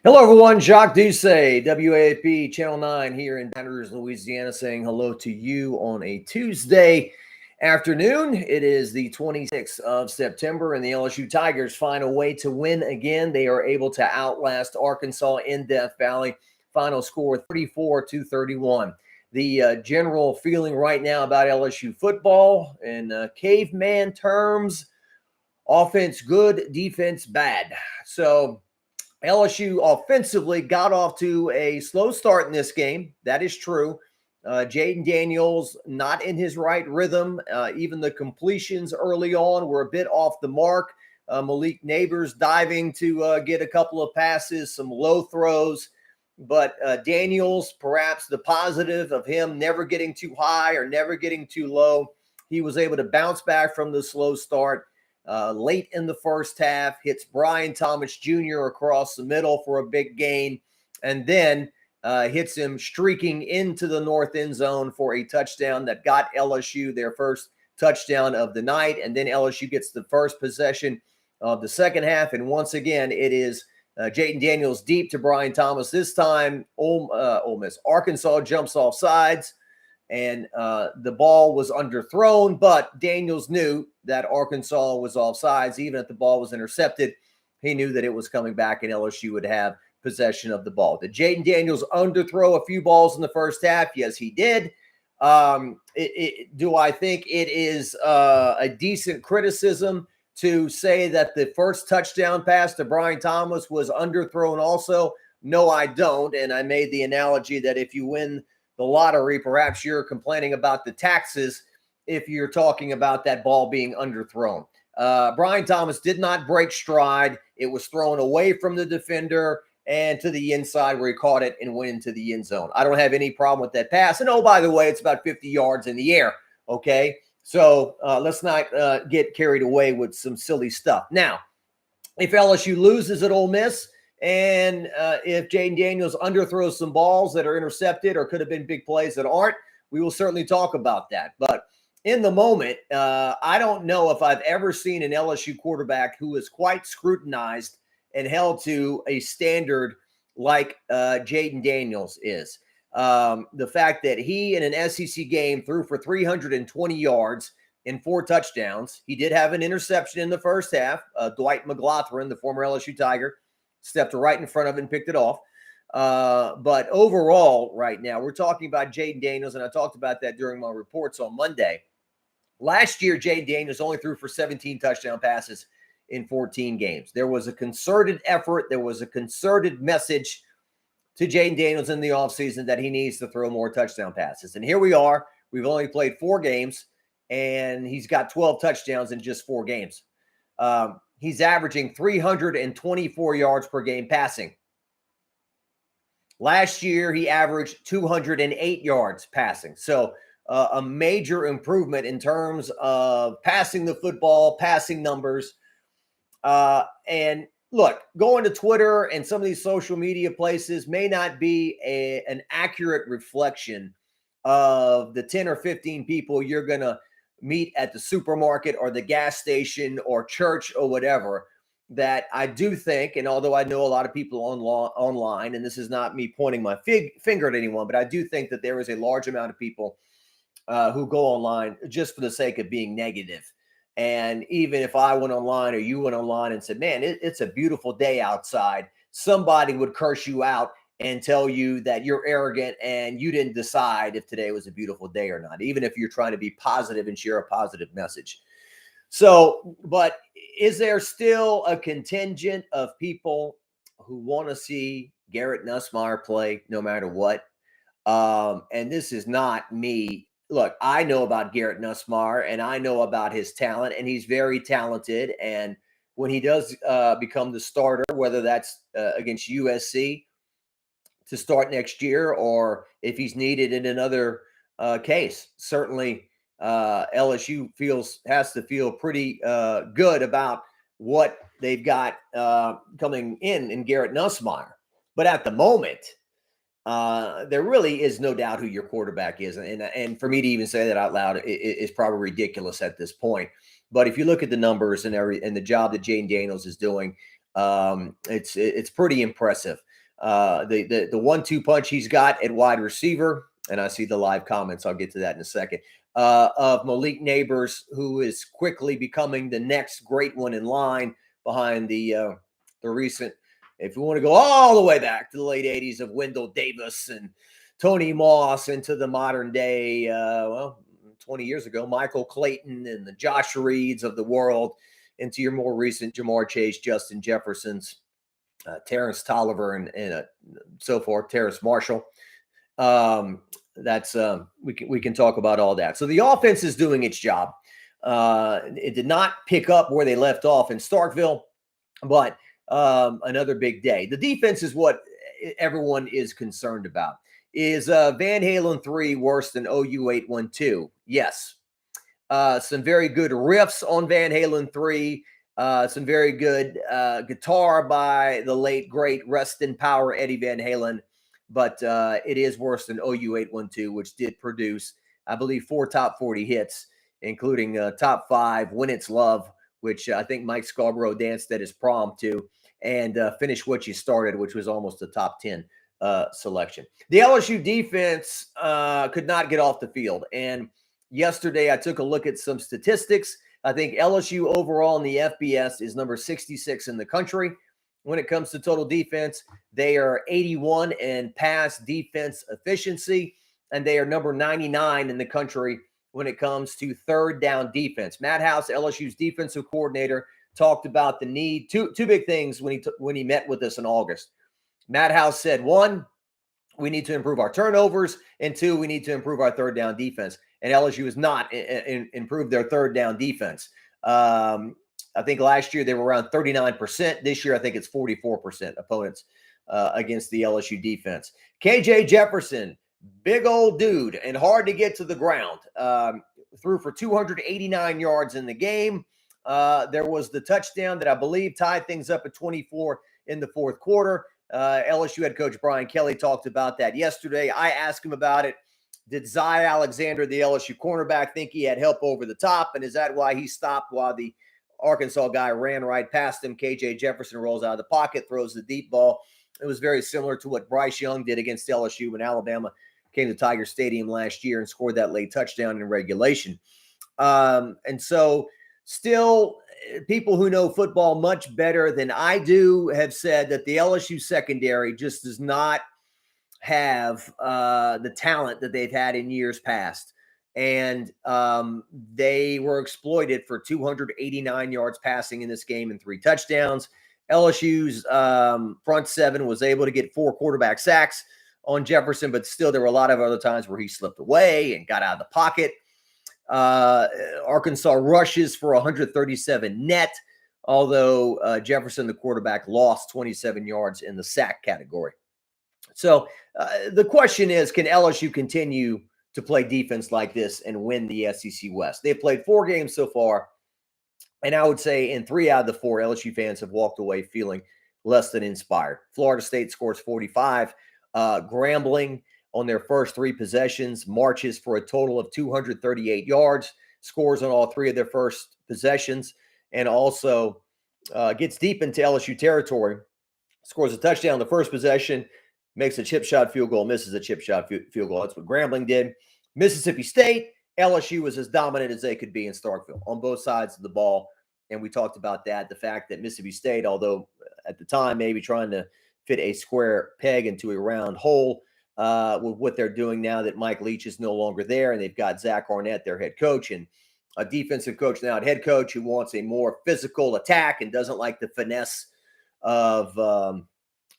Hello, everyone. Jacques Doucet, WAFB Channel 9 here in Baton Rouge, Louisiana, saying hello to you on a Tuesday afternoon. It is the 26th of September, and the LSU Tigers find a way to win again. They are able to outlast Arkansas in Death Valley. Final score 34-31. The general feeling right now about LSU football in caveman terms, offense good, defense bad. So LSU offensively got off to a slow start in this game. That is true. Jaden Daniels not in his right rhythm. Even the completions early on were a bit off the mark. Malik Neighbors diving to get a couple of passes, some low throws. But Daniels, perhaps the positive of him never getting too high or never getting too low. He was able to bounce back from the slow start. Late in the first half, hits Brian Thomas Jr. across the middle for a big gain, and then hits him streaking into the north end zone for a touchdown that got LSU their first touchdown of the night. And then LSU gets the first possession of the second half. And once again, it is Jaden Daniels deep to Brian Thomas. This time, Ole Miss. Arkansas jumps off sides, and the ball was underthrown, but Daniels knew that Arkansas was offsides. Even if the ball was intercepted, he knew that it was coming back and LSU would have possession of the ball. Did Jaden Daniels underthrow a few balls in the first half? Yes, he did. Do I think it is a decent criticism to say that the first touchdown pass to Brian Thomas was underthrown also? No, I don't. And I made the analogy that if you win the lottery, perhaps you're complaining about the taxes if you're talking about that ball being underthrown. Brian Thomas did not break stride. It was thrown away from the defender and to the inside where he caught it and went into the end zone. I don't have any problem with that pass. And, oh, by the way, it's about 50 yards in the air, okay? So let's not get carried away with some silly stuff. Now, if LSU loses at Ole Miss, and if Jaden Daniels underthrows some balls that are intercepted or could have been big plays that aren't, we will certainly talk about that. But in the moment, I don't know if I've ever seen an LSU quarterback who is quite scrutinized and held to a standard like Jaden Daniels is. The fact that he in an SEC game threw for 320 yards and 4 touchdowns. He did have an interception in the first half. Dwight McLaughlin, the former LSU Tiger, stepped right in front of it and picked it off. But overall, right now, we're talking about Jaden Daniels, and I talked about that during my reports on Monday. Last year, Jaden Daniels only threw for 17 touchdown passes in 14 games. There was a concerted effort. There was a concerted message to Jaden Daniels in the offseason that he needs to throw more touchdown passes. And here we are. We've only played 4 games, and he's got 12 touchdowns in just 4 games. He's averaging 324 yards per game passing. Last year, he averaged 208 yards passing. So a major improvement in terms of passing the football, passing numbers. And look, going to Twitter and some of these social media places may not be an accurate reflection of the 10 or 15 people you're going to meet at the supermarket or the gas station or church or whatever. That I do think, and although I know a lot of people online, and this is not me pointing my finger at anyone, but I do think that there is a large amount of people who go online just for the sake of being negative. And even if I went online or you went online and said, man, it's a beautiful day outside, somebody would curse you out and tell you that you're arrogant and you didn't decide if today was a beautiful day or not, even if you're trying to be positive and share a positive message. So, but is there still a contingent of people who want to see Garrett Nussmeier play no matter what? And this is not me. Look, I know about Garrett Nussmeier and I know about his talent, and he's very talented. And when he does become the starter, whether that's against USC to start next year or if he's needed in another case, certainly LSU has to feel pretty good about what they've got coming in Garrett Nussmeier. But at the moment, there really is no doubt who your quarterback is. And for me to even say that out loud is probably ridiculous at this point. But if you look at the numbers and the job that Jaden Daniels is doing, it's pretty impressive. the 1-2 punch he's got at wide receiver, and I see the live comments. I'll get to that in a second. Of Malik Neighbors, who is quickly becoming the next great one in line behind the recent. If you want to go all the way back to the late 80s of Wendell Davis and Tony Moss into the modern day, 20 years ago, Michael Clayton and the Josh Reeds of the world, into your more recent Jamar Chase, Justin Jeffersons, Terrence Tolliver, and so forth, Terrace Marshall. We can talk about all that. So the offense is doing its job. It did not pick up where they left off in Starkville, but another big day. The defense is what everyone is concerned about. Is Van Halen 3 worse than OU 812? Yes. Some very good riffs on Van Halen 3. Some very good guitar by the late, great, rest in power Eddie Van Halen. But it is worse than OU 812, which did produce, I believe, 4 top 40 hits, including top 5, When It's Love, which I think Mike Scarborough danced at his prom to, and Finish What You Started, which was almost a top 10 selection. The LSU defense could not get off the field. And yesterday I took a look at some statistics. I think LSU overall in the FBS is number 66 in the country. When it comes to total defense, they are 81 in pass defense efficiency, and they are number 99 in the country when it comes to third down defense. Matt House, LSU's defensive coordinator, talked about the need, two big things when he met with us in August. Matt House said, 1, we need to improve our turnovers, and 2, we need to improve our third down defense. And LSU has not improved their third down defense. I think last year they were around 39%. This year, I think it's 44% opponents against the LSU defense. KJ Jefferson, big old dude and hard to get to the ground. Threw for 289 yards in the game. There was the touchdown that I believe tied things up at 24 in the fourth quarter. LSU head coach Brian Kelly talked about that yesterday. I asked him about it. Did Zy Alexander, the LSU cornerback, think he had help over the top? And is that why he stopped while the Arkansas guy ran right past him? KJ Jefferson rolls out of the pocket, throws the deep ball. It was very similar to what Bryce Young did against LSU when Alabama came to Tiger Stadium last year and scored that late touchdown in regulation. And so still, people who know football much better than I do have said that the LSU secondary just does not have the talent that they've had in years past. And they were exploited for 289 yards passing in this game and 3 touchdowns. LSU's front 7 was able to get 4 quarterback sacks on Jefferson, but still there were a lot of other times where he slipped away and got out of the pocket. Arkansas rushes for 137 net, although Jefferson, the quarterback, lost 27 yards in the sack category. So the question is, can LSU continue to play defense like this and win the SEC West? They've played 4 games so far, and I would say in 3 out of the 4, LSU fans have walked away feeling less than inspired. Florida State scores 45. Grambling on their first 3 possessions marches for a total of 238 yards, scores on all 3 of their first possessions, and also gets deep into LSU territory, scores a touchdown the first possession, makes a chip shot field goal, misses a chip shot field goal. That's what Grambling did. Mississippi State, LSU was as dominant as they could be in Starkville on both sides of the ball. And we talked about that, the fact that Mississippi State, although at the time maybe trying to fit a square peg into a round hole with what they're doing now that Mike Leach is no longer there, and they've got Zach Arnett, their head coach, and a defensive coach now at head coach who wants a more physical attack and doesn't like the finesse of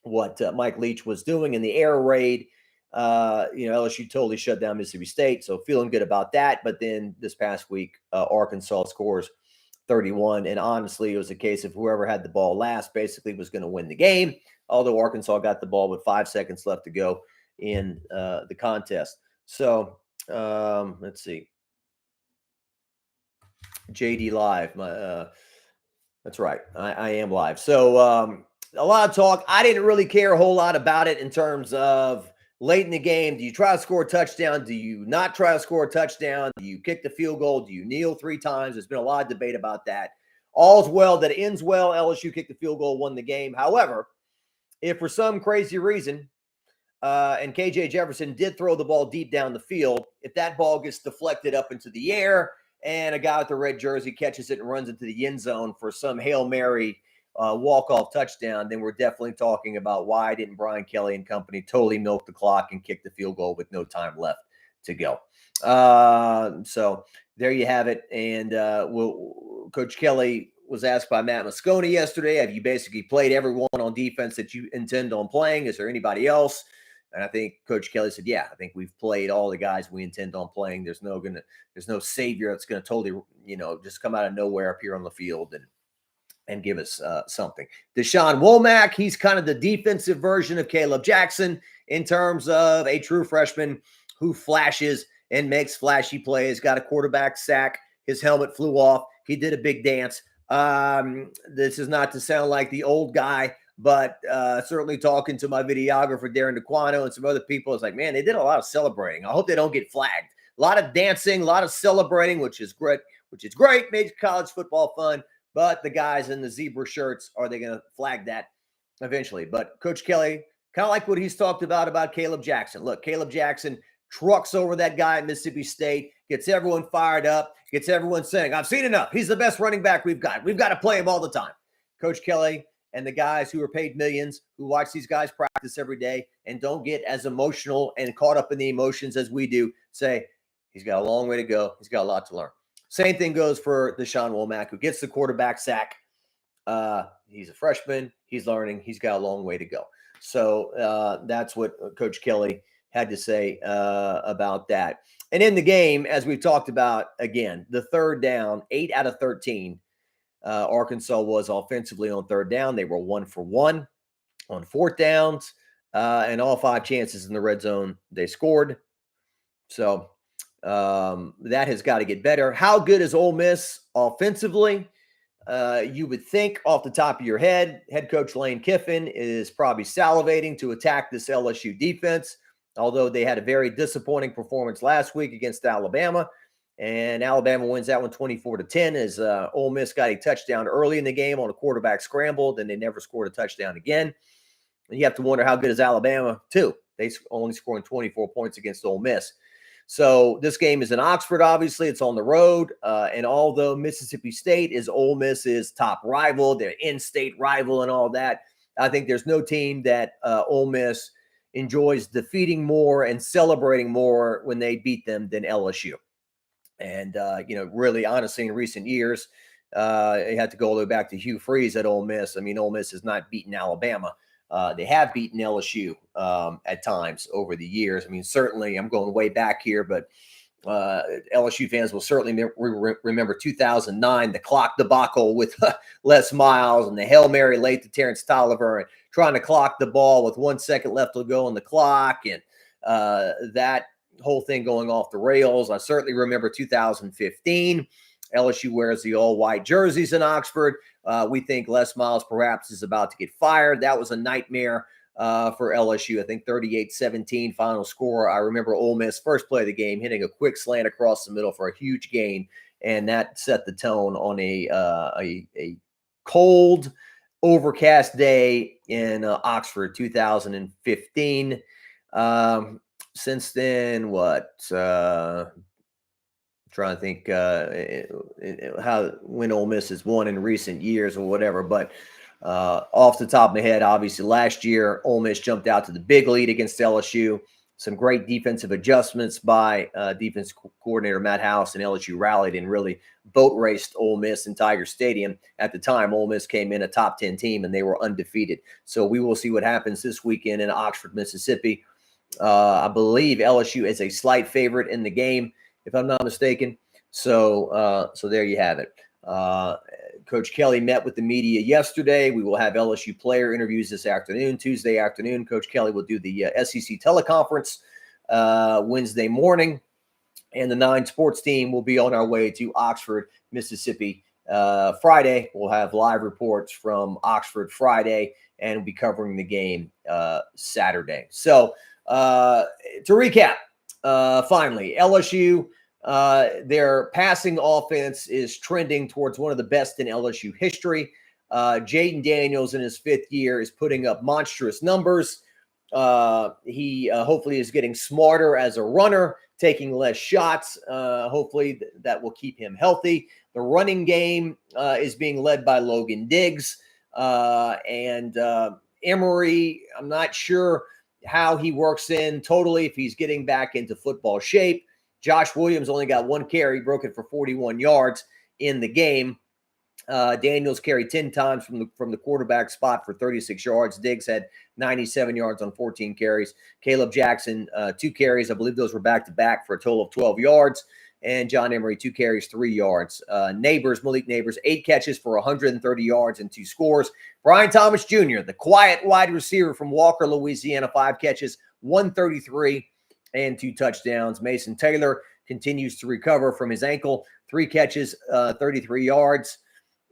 what Mike Leach was doing in the air raid. LSU totally shut down Mississippi State, so feeling good about that. But then this past week, Arkansas scores 31, and honestly, it was a case of whoever had the ball last basically was going to win the game, although Arkansas got the ball with 5 seconds left to go in the contest. So let's see. JD Live. That's right. I am live. So a lot of talk. I didn't really care a whole lot about it in terms of late in the game. Do you try to score a touchdown? Do you not try to score a touchdown? Do you kick the field goal? Do you kneel 3 times? There's been a lot of debate about that. All's well that ends well. LSU kicked the field goal, won the game. However, if for some crazy reason, and KJ Jefferson did throw the ball deep down the field, if that ball gets deflected up into the air and a guy with the red jersey catches it and runs into the end zone for some Hail Mary walk-off touchdown, then we're definitely talking about why didn't Brian Kelly and company totally milk the clock and kick the field goal with no time left to go. So there you have it. And Coach Kelly was asked by Matt Moscone yesterday, have you basically played everyone on defense that you intend on playing? Is there anybody else? And I think Coach Kelly said, yeah, I think we've played all the guys we intend on playing. There's no savior that's going to totally, just come out of nowhere up here on the field and give us something. Deshaun Womack, he's kind of the defensive version of Caleb Jackson in terms of a true freshman who flashes and makes flashy plays, got a quarterback sack. His helmet flew off. He did a big dance. This is not to sound like the old guy, but certainly talking to my videographer, Darren DeQuano, and some other people, it's like, man, they did a lot of celebrating. I hope they don't get flagged. A lot of dancing, a lot of celebrating, which is great, makes college football fun. But the guys in the zebra shirts, are they going to flag that eventually? But Coach Kelly, kind of like what he's talked about Caleb Jackson. Look, Caleb Jackson trucks over that guy at Mississippi State, gets everyone fired up, gets everyone saying, I've seen enough. He's the best running back we've got. We've got to play him all the time. Coach Kelly and the guys who are paid millions, who watch these guys practice every day and don't get as emotional and caught up in the emotions as we do, say, he's got a long way to go. He's got a lot to learn. Same thing goes for Deshaun Womack, who gets the quarterback sack. He's a freshman. He's learning. He's got a long way to go. So that's what Coach Kelly had to say about that. And in the game, as we've talked about, again, the third down, 8 out of 13, Arkansas was offensively on third down. They were 1 for 1 on fourth downs, and all 5 chances in the red zone, they scored. So that has got to get better. How good is Ole Miss offensively? You would think off the top of your head, head coach Lane Kiffin is probably salivating to attack this LSU defense, although they had a very disappointing performance last week against Alabama. And Alabama wins that one 24-10 as Ole Miss got a touchdown early in the game on a quarterback scramble. Then they never scored a touchdown again. And you have to wonder how good is Alabama, too. They only scoring 24 points against Ole Miss. So this game is in Oxford, obviously. It's on the road. And although Mississippi State is Ole Miss's top rival, their in-state rival and all that, I think there's no team that Ole Miss enjoys defeating more and celebrating more when they beat them than LSU. And, really, honestly, in recent years, you had to go all the way back to Hugh Freeze at Ole Miss. I mean, Ole Miss has not beaten Alabama. They have beaten LSU at times over the years. I mean, certainly I'm going way back here, but LSU fans will certainly remember 2009, the clock debacle with Les Miles and the Hail Mary late to Terrence Tolliver and trying to clock the ball with 1 second left to go on the clock. And that whole thing going off the rails. I certainly remember 2015. LSU wears the all-white jerseys in Oxford. We think Les Miles perhaps is about to get fired. That was a nightmare for LSU. I think 38-17 final score. I remember Ole Miss first play of the game hitting a quick slant across the middle for a huge gain, and that set the tone on a cold, overcast day in Oxford, 2015. Since then, trying to think when Ole Miss has won in recent years or whatever. But off the top of my head, obviously last year, Ole Miss jumped out to the big lead against LSU. Some great defensive adjustments by defense coordinator Matt House, and LSU rallied and really boat raced Ole Miss in Tiger Stadium. At the time, Ole Miss came in a top 10 team, and they were undefeated. So we will see what happens this weekend in Oxford, Mississippi. I believe LSU is a slight favorite in the game, if I'm not mistaken. So there you have it. Coach Kelly met with the media yesterday. We will have LSU player interviews this afternoon, Tuesday afternoon. Coach Kelly will do the SEC teleconference Wednesday morning. And the 9 sports team will be on our way to Oxford, Mississippi Friday. We'll have live reports from Oxford Friday, and we'll be covering the game Saturday. So to recap, finally, LSU, their passing offense is trending towards one of the best in LSU history. Jaden Daniels in his 5th year is putting up monstrous numbers. He hopefully is getting smarter as a runner, taking less shots. Hopefully that will keep him healthy. The running game is being led by Logan Diggs. And Emery, I'm not sure how he works in totally, if he's getting back into football shape. Josh Williams only got 1 carry, broke it for 41 yards in the game. Daniels carried 10 times from the quarterback spot for 36 yards. Diggs had 97 yards on 14 carries. Caleb Jackson, 2 carries. I believe those were back-to-back for a total of 12 yards. And John Emery, 2 carries, 3 yards. Malik Neighbors, 8 catches for 130 yards and 2 scores. Brian Thomas Jr., the quiet wide receiver from Walker, Louisiana, 5 catches, 133 and 2 touchdowns. Mason Taylor continues to recover from his ankle, 3 catches, 33 yards.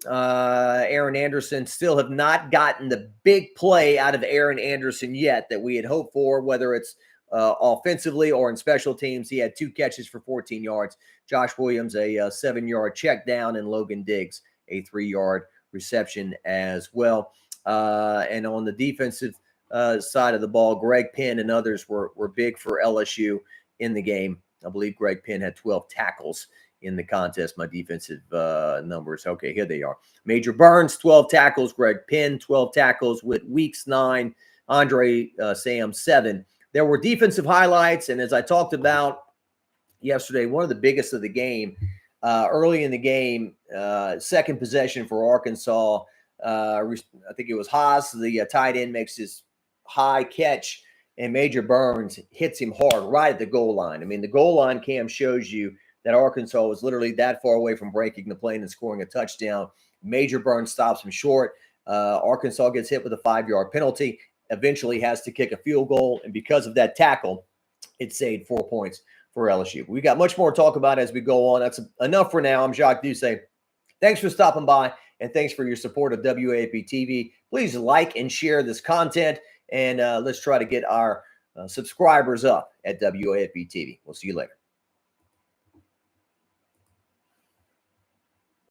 Aaron Anderson, still have not gotten the big play out of Aaron Anderson yet that we had hoped for, whether it's offensively or in special teams. He had 2 catches for 14 yards. Josh Williams, a 7-yard check down, and Logan Diggs, a 3-yard reception as well. And on the defensive side of the ball, Greg Penn and others were big for LSU in the game. I believe Greg Penn had 12 tackles in the contest. My defensive numbers. Okay, here they are. Major Burns, 12 tackles. Greg Penn, 12 tackles with Weeks 9. Andre Sam, 7. There were defensive highlights, and as I talked about yesterday, one of the biggest of the game, early in the game, second possession for Arkansas. I think it was Haas, the tight end, makes his high catch, and Major Burns hits him hard right at the goal line. I mean, the goal line cam shows you that Arkansas was literally that far away from breaking the play and scoring a touchdown. Major Burns stops him short. Arkansas gets hit with a 5-yard penalty, eventually has to kick a field goal, and because of that tackle, it saved 4 points for LSU. We got much more to talk about as we go on. That's enough for now. I'm Jacques Doucet. Thanks for stopping by, and thanks for your support of WAFB TV. Please like and share this content, and let's try to get our subscribers up at WAFB TV. We'll see you later.